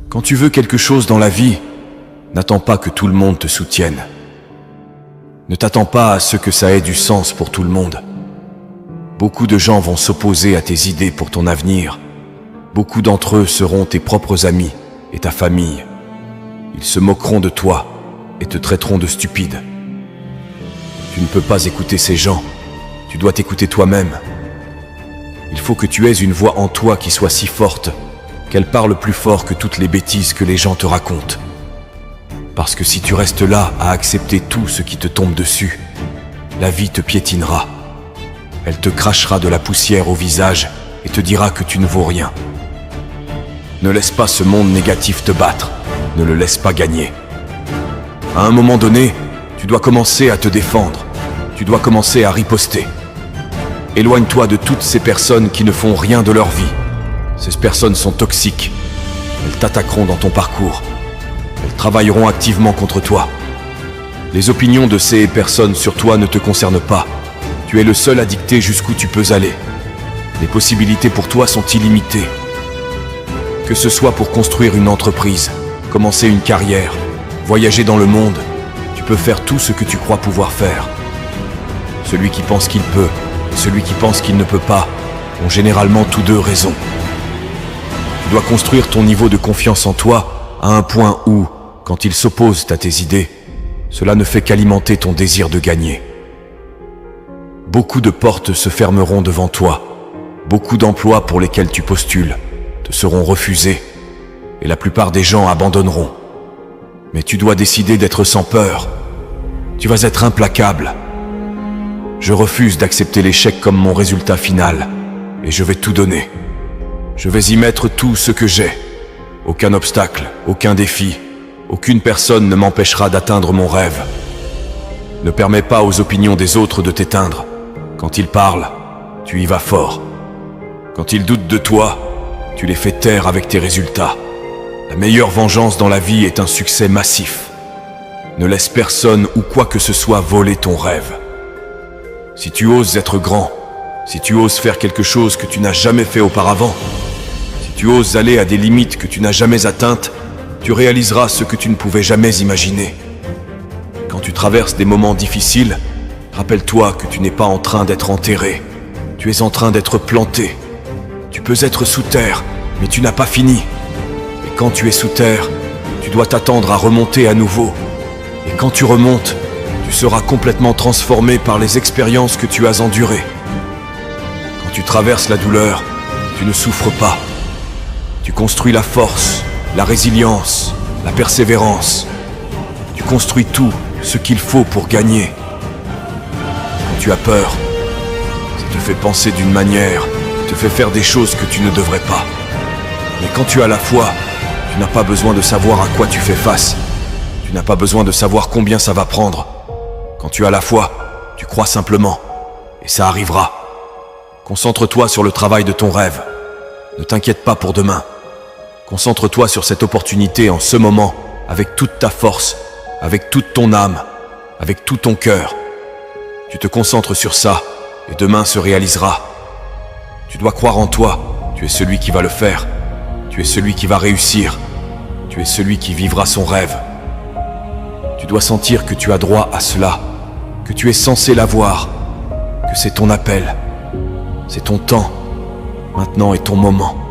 Quand tu veux quelque chose dans la vie, n'attends pas que tout le monde te soutienne. Ne t'attends pas à ce que ça ait du sens pour tout le monde. Beaucoup de gens vont s'opposer à tes idées pour ton avenir. Beaucoup d'entre eux seront tes propres amis et ta famille. Ils se moqueront de toi et te traiteront de stupide. Tu ne peux pas écouter ces gens, tu dois t'écouter toi-même. Il faut que tu aies une voix en toi qui soit si forte qu'elle parle plus fort que toutes les bêtises que les gens te racontent. Parce que si tu restes là à accepter tout ce qui te tombe dessus, la vie te piétinera. Elle te crachera de la poussière au visage et te dira que tu ne vaux rien. Ne laisse pas ce monde négatif te battre, ne le laisse pas gagner. À un moment donné, tu dois commencer à te défendre, tu dois commencer à riposter. Éloigne-toi de toutes ces personnes qui ne font rien de leur vie. Ces personnes sont toxiques, elles t'attaqueront dans ton parcours. Elles travailleront activement contre toi. Les opinions de ces personnes sur toi ne te concernent pas. Tu es le seul à dicter jusqu'où tu peux aller. Les possibilités pour toi sont illimitées. Que ce soit pour construire une entreprise, commencer une carrière, voyager dans le monde, tu peux faire tout ce que tu crois pouvoir faire. Celui qui pense qu'il peut et celui qui pense qu'il ne peut pas ont généralement tous deux raison. Tu dois construire ton niveau de confiance en toi à un point où, quand ils s'opposent à tes idées, cela ne fait qu'alimenter ton désir de gagner. Beaucoup de portes se fermeront devant toi, beaucoup d'emplois pour lesquels tu postules te seront refusés, et la plupart des gens abandonneront. Mais tu dois décider d'être sans peur. Tu vas être implacable. Je refuse d'accepter l'échec comme mon résultat final, et je vais tout donner. Je vais y mettre tout ce que j'ai. Aucun obstacle, aucun défi, aucune personne ne m'empêchera d'atteindre mon rêve. Ne permets pas aux opinions des autres de t'éteindre. Quand ils parlent, tu y vas fort. Quand ils doutent de toi, tu les fais taire avec tes résultats. La meilleure vengeance dans la vie est un succès massif. Ne laisse personne ou quoi que ce soit voler ton rêve. Si tu oses être grand, si tu oses faire quelque chose que tu n'as jamais fait auparavant, si tu oses aller à des limites que tu n'as jamais atteintes, tu réaliseras ce que tu ne pouvais jamais imaginer. Quand tu traverses des moments difficiles, rappelle-toi que tu n'es pas en train d'être enterré. Tu es en train d'être planté. Tu peux être sous terre, mais tu n'as pas fini. Et quand tu es sous terre, tu dois t'attendre à remonter à nouveau. Et quand tu remontes, tu seras complètement transformé par les expériences que tu as endurées. Quand tu traverses la douleur, tu ne souffres pas. Tu construis la force, la résilience, la persévérance. Tu construis tout ce qu'il faut pour gagner. Quand tu as peur, ça te fait penser d'une manière, te fait faire des choses que tu ne devrais pas. Mais quand tu as la foi, tu n'as pas besoin de savoir à quoi tu fais face. Tu n'as pas besoin de savoir combien ça va prendre. Quand tu as la foi, tu crois simplement, et ça arrivera. Concentre-toi sur le travail de ton rêve. Ne t'inquiète pas pour demain. Concentre-toi sur cette opportunité en ce moment, avec toute ta force, avec toute ton âme, avec tout ton cœur. Tu te concentres sur ça, et demain se réalisera. Tu dois croire en toi, tu es celui qui va le faire. Tu es celui qui va réussir. Tu es celui qui vivra son rêve. Tu dois sentir que tu as droit à cela, que tu es censé l'avoir, que c'est ton appel. C'est ton temps. Maintenant est ton moment.